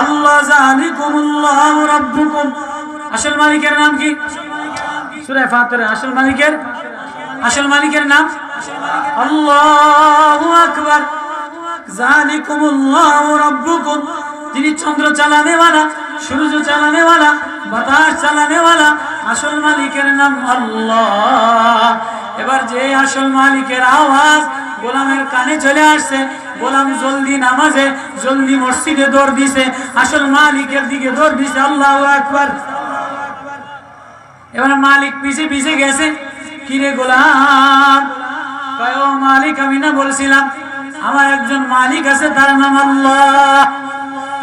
আল্লাহ যালিকুমুল্লাহু রাব্বুকুম। আসল মালিকের নাম কি? সূরা ফাতির আসল মালিকের নাম আল্লাহু আকবার। যালিকুমুল্লাহু রাব্বুকুম, যিনি চন্দ্র চালানে वाला, সূর্য চালানে वाला, বাতাস চালানে वाला, আসল মালিকের নাম আল্লাহ। এবার যে আসল মালিকের আওয়াজ গোলামের কানে চলে আসছে, গোলাম জলদি নামাজে, জলদি মসজিদে দৌড় দিছে, আসল মালিকের দিকে দৌড় দিছে। আল্লাহু আকবার। এবার মালিক পিছে পিছে গেছে, কিরে গোলাম? কয় ও মালিক, আমি না বলছিলাম আমার একজন মালিক আছে, তার নাম আল্লাহ।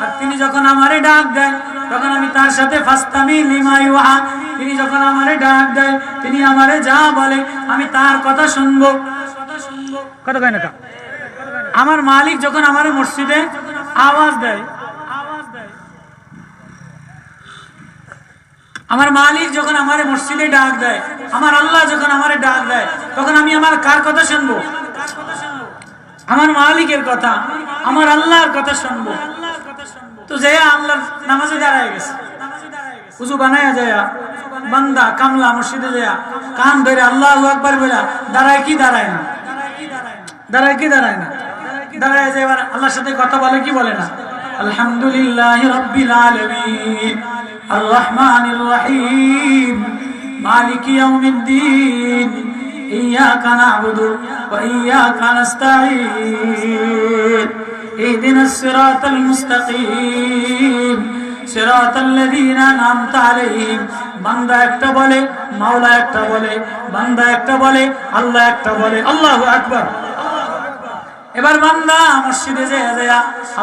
আর তিনি যখন আমারে ডাক দেয় তখন আমি তার সাথে ফাস্তামি লিমা ইউহা, তিনি যখন আমারে ডাক দেয়, তিনি আমারে যা বলে আমি তার কথা শুনবো। কথা কয় না কা? আমার মালিক যখন আমারে মসজিদে আওয়াজ দেয়, আমার মালিক যখন আমারে মসজিদে ডাক দেয়, আমার আল্লাহ যখন আমারে ডাক দেয়, তখন আমি আমার কার কথা শুনবো? আমার মালিকের কথা, আমার আল্লাহর কথা শুনবো। তো যাইয়া আল্লাহর নামাজে দাঁড়ায় গেছে, উযু বানায়া যায়া বান্দা কামলা মসজিদে যায়া কান ধরে আল্লাহু আকবার বলে দাঁড়ায় কি দাঁড়ায় না? দাঁড়ায় কি দাঁড়ায় না? দাঁড়ায় যায় এবার আল্লাহর সাথে কথা বলে কি বলে না? আলহামদুলিল্লাহি রাব্বিল আলামিন আর রহমানির রহিম মালিকি ইয়াউমিদ্দিন ইয়্যাকা না'বুদু ওয়া ইয়্যাকা নাস্তাঈন ইহদিনাস সিরাতাল মুস্তাকিম সিরাতাল লাযীনা আন'আমতা আলাইহিম। বান্দা একটা বলে, মাওলা একটা বলে, বান্দা একটা বলে, আল্লাহ একটা বলে। আল্লাহু আকবার। এবার বান্দা মসজিদে যায়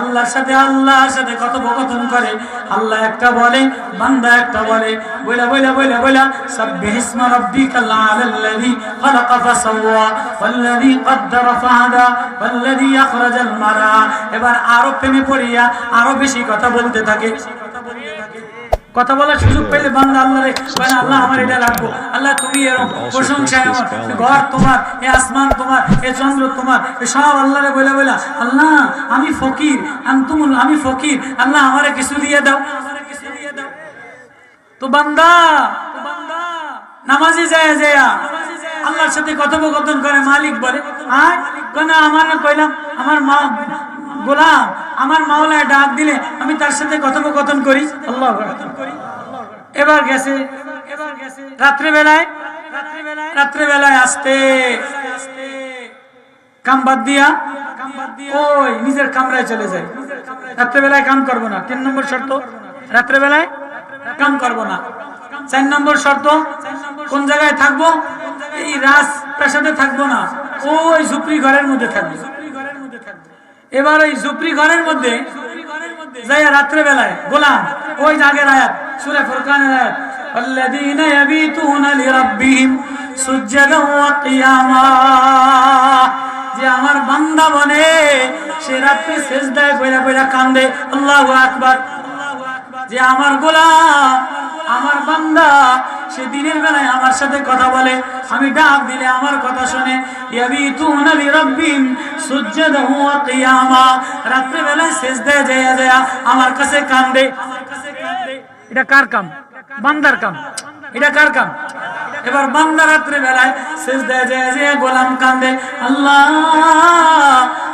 আল্লাহর সাথে কথোপকথন করে। আল্লাহ একটা বলে, বান্দা একটা বলে, বইলা বইলা বইলা বইলা সাব্বিহিসমা রাব্বিকাল আ'লাল্লাযী খালাকা ফাসাওয়া ওয়াল্লাযী কদ্দারা ফাহাদা ওয়াল্লাযী আখরাজাল মারআ। এবার আরো প্রেমে পড়িয়া আরো বেশি কথা বলতে থাকে। কথা বলার সুযোগ পেলে বান্দা আল্লাহরে বলে, আল্লাহ আমার এটা রাখবো, আল্লাহ তুমি এরকম প্রশংসা, আমার ঘর তোমার, এ আসমান তোমার, এ চন্দ্র তোমার, সব আল্লাহরে বলে বলে আল্লাহ আমি ফকির, আমি ফকির, আল্লাহ আমারে কিছু দিয়ে দাও। তো বান্দা নামাজে যায় আল্লাহর সাথে কথোপকথন করে। মালিক বলে আয় না, আমার কইলাম আমার মা গোলাম আমার মাওলায় ডাক দিলে আমি তার সাথে কথোপকথন করি। আল্লাহু আকবার। এবার গেছে রাত্রেবেলায় আসতে কাম বাদ দিয়া ওই নিজের কামরায় চলে যায়। রাত্রেবেলায় কাম করবো না, 3 নম্বর শর্ত, রাত্রেবেলায় কাম করবো না। 4 নম্বর শর্ত, কোন জায়গায় থাকবো? এই রাজপ্রাসাদে থাকবো না, ওই ঝুপড়ি ঘরের মধ্যে থাকবো। এবার ওই ঝুপড়ি ঘরের মধ্যে যাইয়া রাত্রেবেলায় গোলাম ওই আগের আয়াত সূরা ফুরকানের আয়াত আল্লাযীনা ইয়াবিতুনা লিরাব্বিহিম সুজদান ওয়া কিয়ামা, যে আমার বান্দা বনে সে রাতে সিজদায় পড়ে পড়ে কান্দে। আল্লাহু আকবার। যে আমার গোলাম আমার বান্দা সে দিনের বেলায় আমার সাথে কথা বলে, আমি ডাক দিলে আমার কথা শুনে। ইয়াবিতুনা লিরাব্বিহিম সুজদান ওয়া কিয়ামা, রাতে বেলায় সিজদায় যায় আমার কাছে কান্দে। এটা কার কাম? বান্দার কাম। এটা কার কাম? এবার বান্দা রাত্রে বেলায় সিজদায় যায় গোলাম কান্দে, আল্লাহ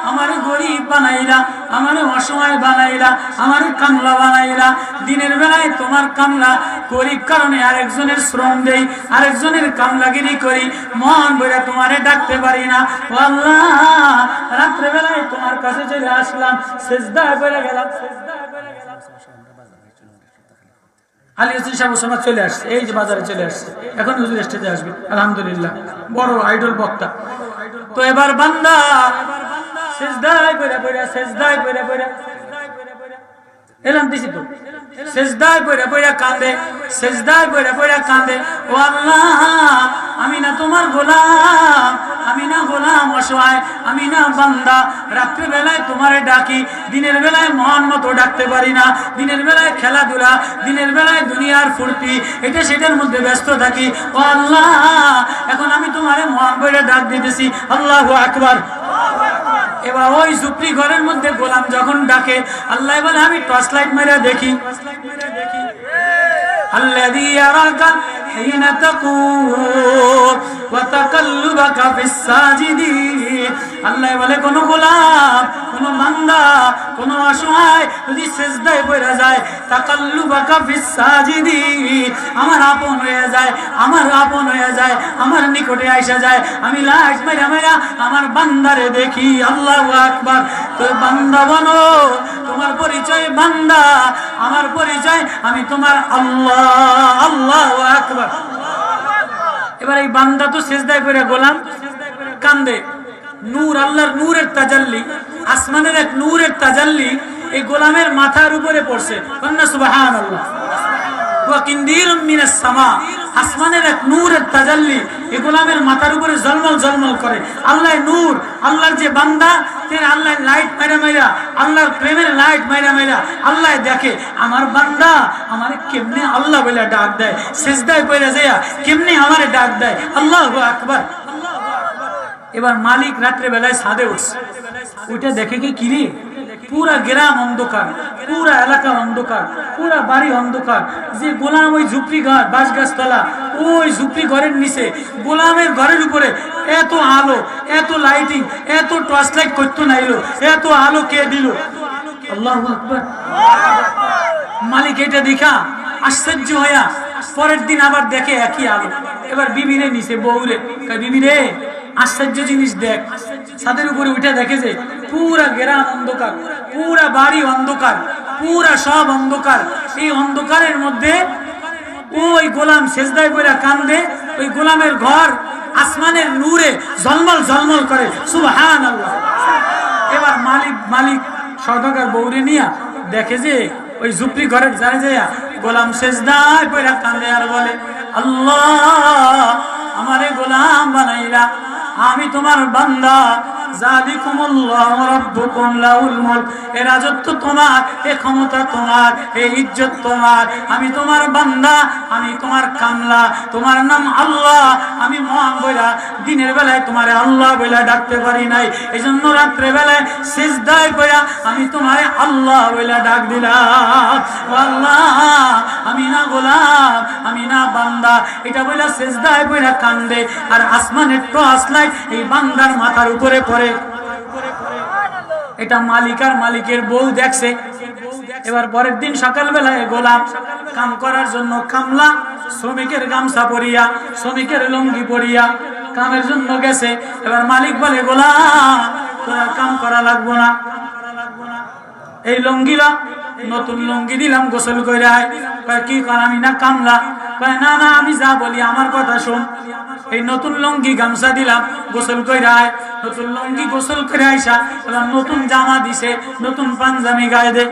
আমারে গরীব বানাইলা, আমারে অসহায় বানাইলা, আমারে কামলা বানাইলা। দিনের বেলায় তোমার কামলা করি কারণে আরেকজনের শ্রম দেই, আরেকজনের কামলাগিরি করি, মন বইরা তোমারে ডাকতে পারি না। ও আল্লাহ রাত্রে বেলায় তোমার কাছে চলে আসলাম, সিজদায় পড়ে গেলাম। আলী হোসেন সাহেব সমাজ চলে আসছে, এই যে বাজারে চলে আসছে, এখন হুজুর স্টেজে আসবে আলহামদুলিল্লাহ, বড় আইডল বক্তা। তো এবার বান্দা সিজদায় পড়ে এলাম দিছি তো সেজদায় পড়ে পড়ে কাঁদে, সেজদায় পড়ে পড়ে কাঁদে, ও আল্লাহ আমি না তোমার গোলাম, আমি না গোলাম অসহায়, আমি না বান্দা। রাত্রে বেলায় তোমারে ডাকি, দিনের বেলায় মন মতো ডাকতে পারি না। দিনের বেলায় খেলাধুলা, দিনের বেলায় দুনিয়ার ফুর্তি, এটা সেটার মধ্যে ব্যস্ত থাকি। ও আল্লাহ এখন আমি তোমারে মন করে ডাক দিতেছি, আল্লাহু আকবার। এবার ওই ঝুপড়ি ঘরের মধ্যে গোলাম যখন ডাকে, আল্লাহ বলে আমি টর্চ লাইট মেরে দেখি, আল্লাযী ইয়ারাকা হিনা তাকুম ওয়া তাকাল্লুবাকা ফিস সাজিদিন। আল্লাহ বলে কোন গোলাম, কোন বান্দা, কোন অসহায় যদি সিজদায় পড়ে যায়, তাকাল্লুবাকা ফিস সাজিদিন, আমার আপন হয়ে যায়, আমার আপন হয়ে যায়, আমার নিকটে আইসা যায়, আমি লাশ মেরা মেরা আমার বান্দারে দেখি। আল্লাহু আকবার। তো বান্দা বনো, তোমার পরিচয় বান্দা, আমার পরিচয় আমি তোমার আল্লাহ। আল্লাহু আকবার। এবার এই বান্দা তো সিজদায় পড়ে গোলাম কান্দে, নূর, আল্লাহর নূরের তাজাল্লি, আসমানের এক নূরের তাজাল্লি এই গোলামের মাথার উপরে পড়ছে। সুবহানাল্লাহ। ওয়া কিনদিরুম মিনাস সামা, আসমানের এক নূরের তাজাল্লি এই গোলামের মাথার উপরে ঝলমল ঝলমল করে। আল্লাহ নূর, আল্লাহর যে বান্দা তের আল্লাহ লাইট মাইরা মাইরা, আল্লাহর প্রেমের লাইট মাইরা মাইরা আল্লাহ দেখে আমার বান্দা আমারে কেমনে আল্লাহ বলে ডাক দেয়, সিজদায় পড়ে যায় কেমনে আমারে ডাক দেয়। আল্লাহু আকবার। এবার মালিক রাত্রে বেলায় ছাদে উঠছে, উঠে দেখে কি কিরে পুরা গ্রাম অন্ধকার, পুরা এলাকা অন্ধকার, পুরা বাড়ি অন্ধকার। যে গোলাম ওই ঝুপড়ি ঘর, বাঁশ গাছ তলা, ওই ঝুপড়ি ঘরের নিচে গোলামের ঘরের উপরে এত আলো, এত লাইটিং, এত টর্চ লাইট করতো নাইলো, এত আলো কে দিল? আল্লাহু আকবার। মালিক এটা দেখা আশ্চর্য হইয়া পরের দিন আবার দেখে একই আলো। এবার বিবিরে নিচে বউরে, বিবি রে আশ্চর্য জিনিস দেখ। ছাদের উপরে উঠে দেখে যে পুরা গ্রাম অন্ধকার, পুরা বাড়ি অন্ধকার, পুরা সব অন্ধকার। এই অন্ধকারের মধ্যে ওই গোলাম সেজদায় পড়ে কান্দে, ওই গোলামের ঘর আসমানের নূরে ঝলমল ঝলমল করে। সুবহানাল্লাহ। এবার মালিক সদাগর বউরে নিয়া দেখে যে ওই ঝুপড়ি ঘরের যায় যায় গোলাম সেজদায় পড়ে কান্দে আর বলে, আল্লাহ আমারে গোলাম বানাইলা, আমি তোমার বান্দা। জালিকুমুল্লাহু রাব্বুকুম লাহুল মুলক, এ রাজত্ব তোমার, এ ক্ষমতা তোমার, এ ইজ্জত তোমার। আমি তোমার বান্দা, আমি তোমার কামলা, তোমার নাম আল্লাহ। আমি মন বইলা দিনের বেলায় তোমারে আল্লাহ বইলা ডাকতে পারি নাই, এজন্য রাত্রে বেলায় সিজদায় পড়া আমি তোমারে আল্লাহ বইলা ডাক দিলাম। আল্লাহ আমি না গোলাম, আমি না বান্দা, এটা বইলা সিজদায় পড়া কান্দে। আর আসমানের টর্চ লাইট এই বান্দার মাথার উপরে পড়ে। এটা মালিক আর মালিকের বউ দেখছে। এবার পরের দিন সকালবেলায় গোলাম কাম করার জন্য কামলা শ্রমিকের গামছা পরিয়া, শ্রমিকের লুঙ্গি পরিয়া কামের জন্য গেছে। এবার মালিক বলে, গোলাম তোরা কাম করা লাগবো না, এই লুঙ্গিলা নতুন লুঙ্গি দিলাম, গোসল করে আয়। কি কর? আমি না কামলা। না না আমি যা বলি আমার কথা শোন, এই নতুন লুঙ্গি গামছা দিলাম, গোসল করে আয়। নতুন লুঙ্গি গোসল করে আইসা এবার নতুন জামা দিছে, নতুন পাঞ্জাবি গায়ে দে।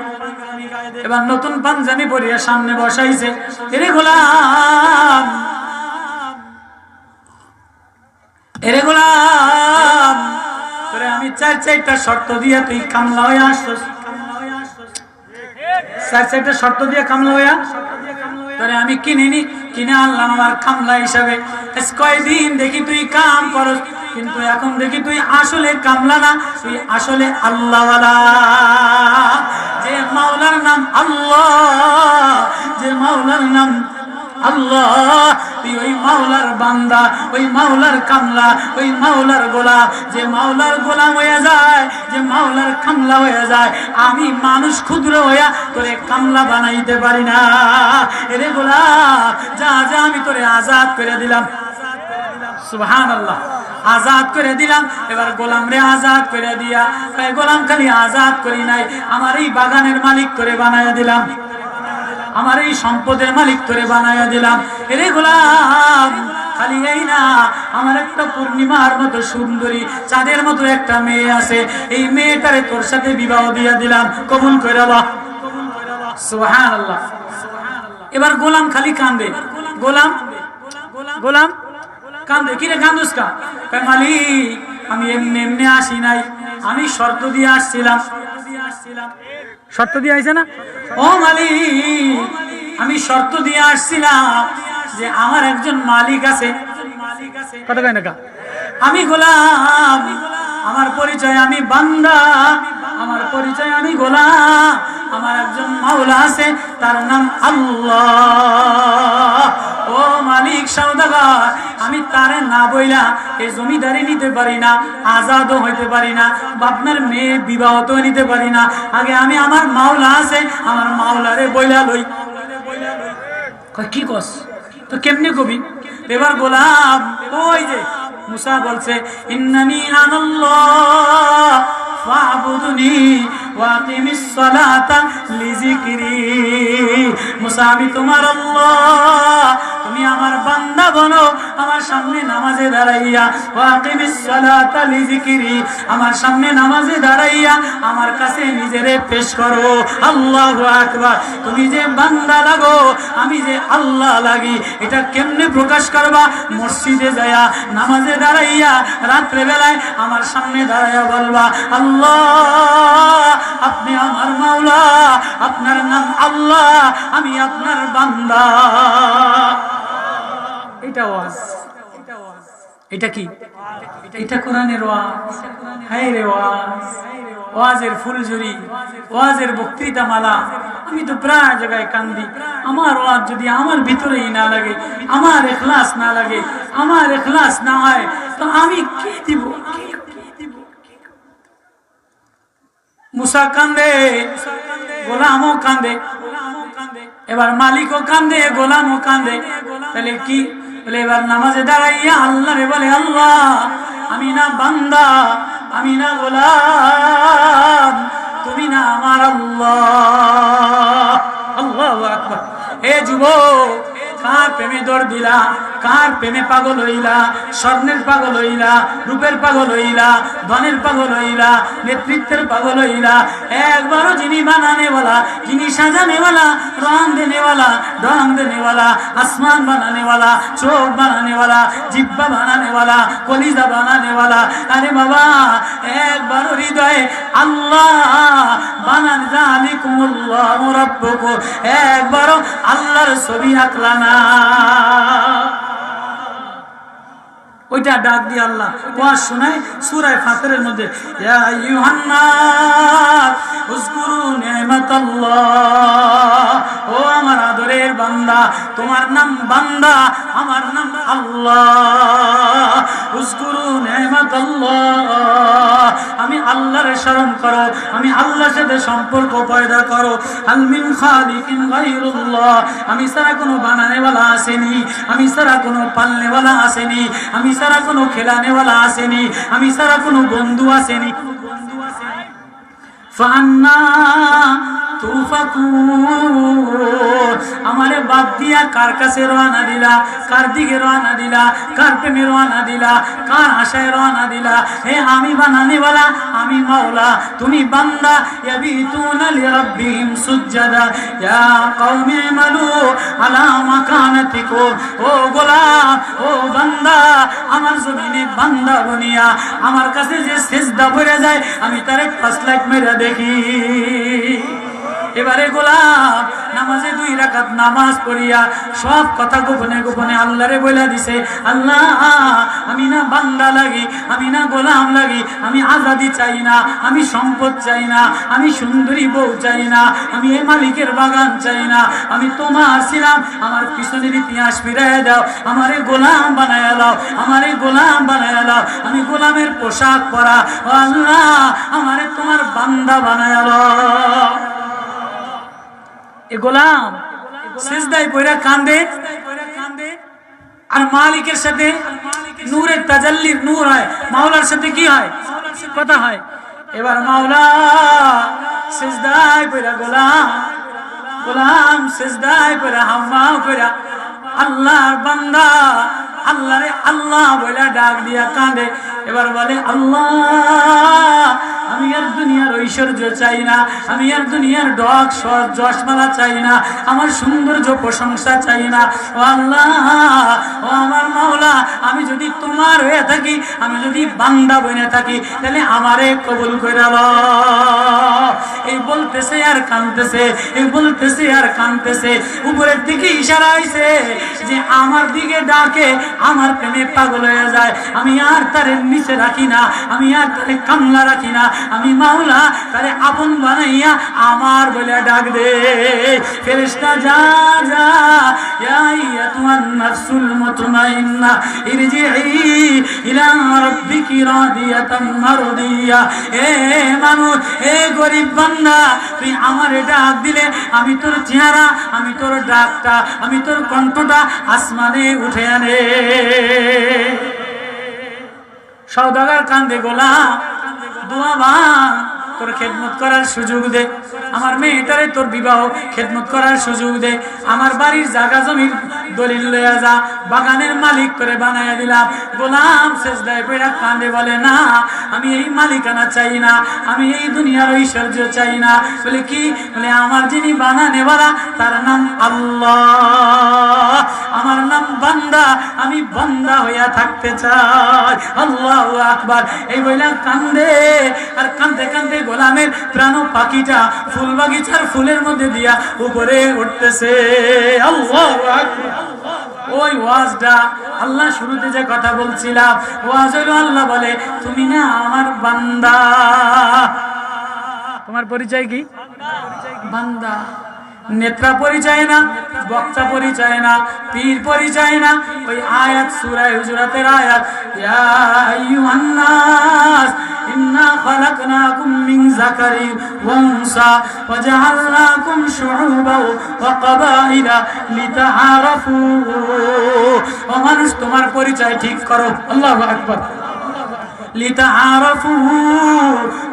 এবার নতুন পাঞ্জাবি পরিয়া সামনে বসাইছে। এরে গোলাম, এরে গোলাম তোরে আমি চারটা শর্ত দিয়ে তুই কামলা হয়ে আসছস, চারটা শর্ত দিয়ে কামলা হইয়া তোরে আমি কিনে আনলাম আমার কামলা হিসাবে। কয়দিন দেখি তুই কাম করস, কিন্তু এখন দেখি তুই আসলে কামলা না, তুই আসলে আল্লাহওয়ালা। যে মাওলার নাম আল্লাহ, যে মাওলার নাম আল্লাহ, তুই ওই মাওলার বান্দা, ওই মাওলার কামলা, ওই মাওলার গোলাম। যে মাওলার গোলাম হয়ে যায়, যে মাওলার কামলা হয়ে যায়, আমি মানুষ ক্ষুদ্র হইয়া তোরে কামলা বানাইতে পারি না। এরে গোলাম যা যা আমি তোরে আজাদ করে দিলাম। সুবহানাল্লাহ। আজাদ করে দিলাম। এবার গোলাম রে আজাদ করে দিয়া, গোলাম খালি আজাদ করি নাই, আমার এই বাগানের মালিক করে বানাইয়া দিলাম, আমার এই সম্পদের মালিক করে বানাইয়া দিলাম। এরে গোলাম খালি এই না, আমার একটা পূর্ণিমার মতো সুন্দরী চাঁদের মতো একটা মেয়ে আছে, এই মেয়েটারে তোর সাথে বিবাহ দিয়া দিলাম, কবুল করে বা। সুবহানাল্লাহ। এবার গোলাম খালি কান্দে, গোলাম গোলাম কান্দে, কি রে কান্দুস কা? কয় মালিক আমি এমনি এমনি আসি নাই, আমি শর্ত দিয়ে আসছিলাম। শর্ত দিয়ে আইছে না? ও মালিক আমি শর্ত দিয়ে আসছিলাম যে আমার একজন মালিক আছে, কথা কয় না কা? আমি গোলাম, আমার পরিচয় আমি বান্দা, আমার পরিচয় আমি গোলাম, আমার একজন মাওলা আছে তার নাম আল্লাহ। ও মালিক সওদাগর আমি তারে না বইলা এই জমিদারি নিতে পারি না, আজাদও হইতে পারি না, আপনার মেয়ে বিবাহ তো নিতে পারি না, আগে আমি আমার মাওলা আছে আমার মাওলারে বইলা লই। কয় কি কস? তো কেমনে কবি? এবার গোলাম ওই যে মুসা বলছে ইন্নানি আনাল্লাহ ফাবুদুনি ওয়াকিমিস সালাতা লিযিকরি। মুসা আমি তোমার আল্লাহ, তুমি আমার বান্দা বনো, আমার সামনে নামাজে দাঁড়াইয়া ওয়াকিমিস সালাতা লিযিকরি, আমার সামনে নামাজে দাঁড়াইয়া আমার কাছে নিজেরে পেশ করো। আল্লাহু আকবার। তুমি যে বান্দা লাগো আমি যে আল্লাহ লাগি এটা কেমনে প্রকাশ করবা? মসজিদে যায়া নামাজে দাঁড়াইয়া রাত্রে বেলায় আমার সামনে দাঁড়াইয়া বলবা আল্লাহ আপনি আমার মাওলা, আপনার নাম আল্লাহ, আমি আপনার বান্দা। এটা ওয়াজ, এটা কি? এটা কোরআনের ওয়াজ। হায় রে ওয়াজ, ওয়াজের ফুলঝুরি, ওয়াজের বক্তৃতা মালা। আমি তো প্রায় জায়গায় কান্দি, আমার ওয়াজ যদি আমার ভিতরেই না লাগে, আমার ইখলাস না লাগে, আমার ইখলাস না হয় তো আমি কি দিব? মুসা কান্দে, গোলামও কান্দে, এবার মালিকও কান্দে, গোলামও কান্দে। তাহলে কি? বলে এবার নামাজে দাঁড়াইয়া আল্লাহরে বলে আল্লাহ আমি না বান্দা, আমি না গোলাম, তুমি না আমার আল্লাহ। আল্লাহু আকবার। হে যুবক কার প্রেমে দৌড় দিলা? কার প্রেমে পাগল হইলা? স্বর্ণের পাগল হইলা, রূপের পাগল হইলা, ধনের পাগল হইলা, নেতৃত্বের পাগল হইলা? একবারও যিনি বানানে वाला, যিনি সাজানে वाला, রং দেনে वाला, ढंग देने वाला, आसमान बनाने वाला, चोख बनाने वाला, जिब्बा बनाने वाला, कलिजा बनाने वाला, अरे बाबा একবারও হৃদয়ে আল্লাহ বানান জালিকুমুল্লাহু রাব্বুকুম, একবারও আল্লাহর ছবি আঁকলা না। ওইটা ডাক দিয়ে আল্লাহ ওয়াজ শোনায় সূরা ফাতিরের মধ্যে, ইয়া আইয়ুহান নাস উযকুরু নি'মাতাল্লাহ, ও আমার আদরের বান্দা, তোমার নাম বান্দা, আমার নাম আল্লাহ। উযকুরু নি'মাতাল্লাহ, আমি আল্লাহর স্মরণ করো, আমি আল্লাহর সাথে সম্পর্ক পয়দা করো। আল মিন খালিকিন গায়রুল্লাহ, আমি ছাড়া কোনো বানানে वाला আসেনি, আমি ছাড়া কোনো পালনে वाला আসেনি, আমি ছাড়া কোনো খেলানে वाला আসেনি, আমি ছাড়া কোনো বন্ধু আসেনি। ফান্না তুফাকুন, আমারে বাদ দিয়া কার কাছে রওনা দিলা? কার দিকে রওনা দিলা? কার প্রেমে রওনা দিলা? কার আশায় রওনা দিলা? হে আমি বানানে वाला, আমি মাওলা, তুমি বান্দা। ইয়াবিতুনা লিরাব্বিহিম সুজদা, ইয়া কওমি আমালু আলা মাকানাতিকুম, ও গোলাম, ও বান্দা, আমার জমিনে বান্দা বনিয়া আমার কাছে যে সিজদা পড়ে যায় আমি তারে 5 লাখ মেরা দেখি। এবারে গোলাম নামাজে 2 রাকাত নামাজ পড়িয়া সব কথা গোপনে গোপনে আল্লাহরে বইলা দিছে, আল্লাহ আমি না বান্দা লাগি, আমি না গোলাম লাগি, আমি আজাদি চাই না, আমি সম্পদ চাই না, আমি সুন্দরী বউ চাই না, আমি এই মালিকের বাগান চাই না, আমি তোমার ছিলাম, আমার পিছনের ইতিহাস ফিরাইয়া দাও, আমারে গোলাম বানায়া দাও, আমারে গোলাম বানায়া দাও, আমি গোলামের পোশাক পরা, ও আল্লাহ আমারে তোমার বান্দা বানায়া দাও। এ গোলাম সিজদায় পড়ে কান্দে, আর মালিকের সাথে নূরের তাজাল্লির নূর হয়, মাওলার সাথে কি হয়? কথা হয়। এবার মাওলা সিজদায় পড়ে গোলাম, গোলাম সিজদায় পড়ে হাম্মাও করে আল্লাহর বান্দা আল্লাহরে আল্লাহ বলে ডাক দিয়া কাঁদে। এবার বলে আল্লাহ আমি আর দুনিয়ার ঐশ্বর্য চাই না, আমি আর দুনিয়ার ডক যশমালা চাই না, আমার সৌন্দর্য প্রশংসা চাই না। ও আল্লাহ, ও আমার মাওলা, আমি যদি তোমার হয়ে থাকি, আমি যদি বান্দা বনে থাকি, তাহলে আমারে কবুল করে লও। এই বলতেছে আর কাঁদতেছে, এই বলতেছে আর কাঁদতেছে। উপরের দিকে ইশারা হইছে যে আমার দিকে ডাকে, আমার প্রেমে পাগল হয়ে যায়। আমি আর তারে নিচে রাখি না, আমি আর তারে কামলা রাখি না, আমি মাওলা তারে আপন বানাইয়া আমার বলে ডাক দে। ফেরেশতা যা যা, ইয়া আইয়াতুহান নাফসুল মুতমাইন্না ইরজিই ইলা রাব্বিকি রাদিয়াতাম মারদিয়া। এ মানুষ, এ গরিব বান্দা, তুই আমারে ডাক দিলে আমি তোর চেহারা, আমি তোর ডাকটা, আমি তোর কণ্ঠটা আসমানে উঠে আনে। সওদাগর কান্দে, গোলাম দোয়া ভাঙ, তোর খেদমত করার সুযোগ দে, আমার মেয়েটারে তোর বিবাহ খেদমত করার সুযোগ দে, আমার বাড়ির জায়গা জমির দলিল লইয়া যা, বাগানের মালিক করে বানাইয়া দিলাম। গোলাম সেজদায় পড়ে কান্দে, বলে না, আমি এই মালিকানা চাই না, আমি এই দুনিয়ার ঐশ্বর্য চাই না। বলে কি? বলে আমার যিনি বানানেওয়ালা তার নাম আল্লাহ, আমার নাম বান্দা, আমি বান্দা হইয়া থাকতে চাই। আল্লাহু আকবার। এই বইলা কান্দে, আর কান্দে কান্দে গোলামের প্রাণ পাখিটা ফুল বাগিচার ফুলের মধ্যে দিয়া উপরে উঠতেছে। আল্লাহু আকবার। ওই ওয়াজটা আল্লাহ শুরুতে যে কথা বলছিলাম, ওয়াজ হলো আল্লাহ বলে তুমি না আমার বান্দা। তোমার পরিচয় কি? বান্দা। নেত্রা পরিচয় না, বক্তা পরিচয় না, পীর পরিচয় না। ওই আয়াত সূরা হুজুরাতের আয়াত, ইয়া আইয়ুহান নাস ইন্না খালাকনাকুম মিন যাকারিন ওয়া উনসা ওয়া জাআলনাকুম শুউবান ওয়া ক্বাবাইলা লিতাআরাফু। ও মানুষ, তোমার পরিচয় ঠিক করো। আল্লাহু আকবার। লিতাআরাফু,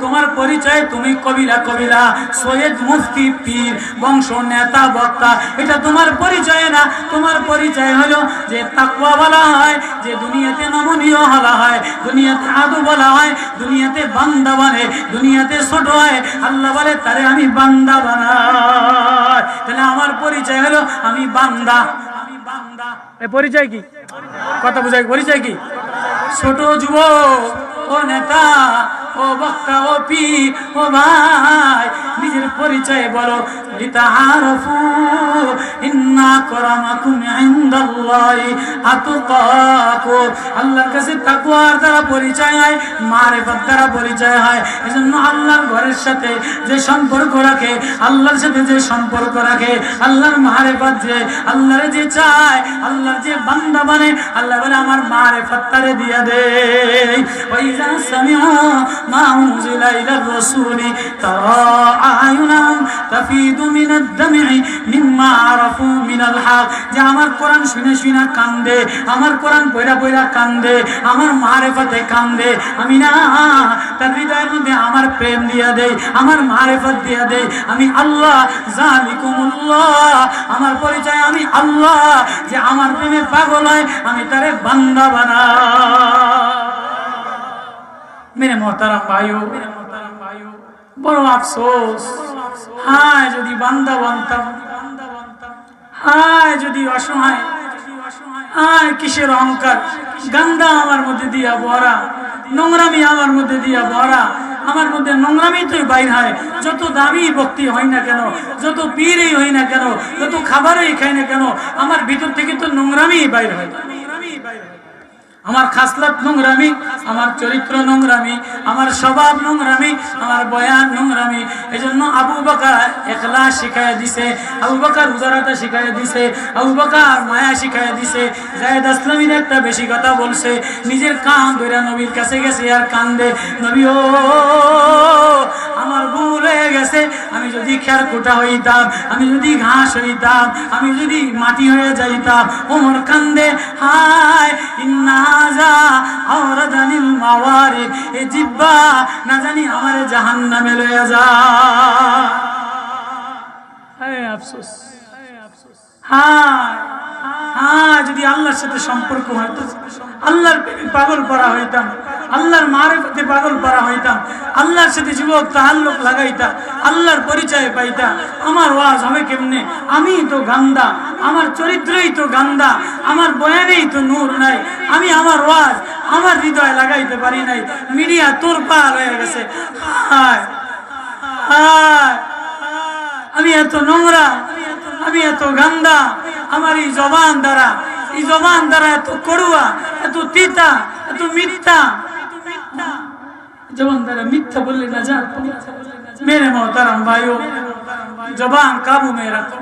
তোমার পরিচয় তুমি কবিলা কবিলা, সৈয়দ মুফতি পীর বংশ নেতা বক্তা, এটা তোমার পরিচয় না। তোমার পরিচয় হলো যে তাকওয়া বলা হয়, যে দুনিয়াতে নমনীয় বলা হয়, দুনিয়াতে আদু বলা হয়, দুনিয়াতে বান্দা বানে, দুনিয়াতে ছোট হয়। আল্লাহ বলে তারে আমি বান্দা বানাই। তাহলে আমার পরিচয় হলো আমি বান্দা। এ পরিচয় কি? কথা বুঝাই, পরিচয় কি? ছোট যুবক, ও নেতা, ও বক্তা, ও পীর, ও ভাই, নিজের পরিচয় বলো। লিতাআরাফু ইন্না আকরামাকুম ইনদাল্লাহি আতকাকুম। আল্লাহর কাছে তাকওয়ার দ্বারা পরিচয় হয়, মারিফত দ্বারা পরিচয় হয়। এজন্য আল্লাহর ঘরের সাথে যে সম্পর্ক রাখে, আল্লাহর সাথে যে সম্পর্ক রাখে, আল্লাহর মারিফত যে, আল্লাহর যে চায়, আল্লাহর যে বান্দা বানে, আল্লাহ বলে আমার মারিফত তারে দিয়া দে। ওয়াইযা সামি'ু মা উনজিলা ইলার রাসূলি তারা আ'য়ুনাহুম তাফিদু মিনাদ দাম'i মিম্মা আরাফু মিনাল হক। যে আমার কোরআন শুনে শুনে কান্দে, আমার কোরআন পড়া পড়া কান্দে, আমার মারিফতে কান্দে, আমি না তার হৃদয়ের মধ্যে আমার প্রেম দিয়া দেই, আমার মারিফত দিয়া দেই। আমি আল্লাহ, যালিকুমুল্লাহ, আমার পরিচয় আমি আল্লাহ। যে আমার প্রেমে পাগল হয়, আমি তারে বান্দা বানাই। মেরে মোহতারাম ভাইও, বড় আফসোস, হায় যদি বান্দা বানতাম, হায় যদি অসহায়, হায় কিসের অহংকার, গান্দা আমার মধ্যে দিয়া ভরা, নোংরামি আমার মধ্যে দিয়া ভরা। আমার মধ্যে নোংরামি তো বাইর হয়। যত দামি ভক্তি হয় না কেন, যত পীরই হই না কেন, যত খাবারই খাই না কেন, আমার ভিতর থেকে তো নোংরামি বাইর হয়। আমার খাসলাত নোংরামি, আমার চরিত্র নোংরামি, আমার স্বভাব নোংরামি, আমার বয়ান নোংরামি। এজন্য আবু বকর ইখলাস শিখাইয়া দিছে, আবু বকর উদারতা শিখাইয়া দিছে, আবু বকর মায়া শিখাইয়া দিছে। যায়েদ আসলামীর একটা বেশি কথা বলছে, নিজের কান ধরে নবীর কাছে গেছে আর কান্দে, নবী ও আমার ভুল হয়ে গেছে, আমি যদি খের কোটা হইতাম, আমি যদি ঘাস হইতাম, আমি যদি মাটি হয়ে যাইতাম। ওমর কান্দে, হায় ইন্নাজা আওরাদানিল মাওয়ারিদ, এ জিব্বা না জানি আমারে জাহান্নামে লইয়া যা। হায় আফসোস, হায় হায় যদি আল্লাহর সাথে সম্পর্ক হইতো, আল্লাহর প্রেমে পাগল করা হইতাম, আল্লাহর মারিফতে পাগল পারা হইতাম, আল্লাহর সাথে যুবক তাআল্লুক লাগাইতা, আল্লাহর পরিচয় পাইতা, আমার ওয়াজ হবে কেমনে? আমি তো গান্দা, আমার চরিত্রই তো গান্দা, আমার বয়ানেই তো নূর নাই, আমি আমার ওয়াজ আমার হৃদয় লাগাইতে পারি নাই, মিডিয়া তোরপার হয়ে গেছে। হায় হায়, আমি এত নোংরা, আমি এত গান্দা, আমার এই জবান দ্বারা এত করুয়া, এত তিতা, এত মিথ্যা, জবান দ্বারা মিথ্যা বললে না যা। মেরে মোহতারাম ভাইও, জবান কাবু में रखो।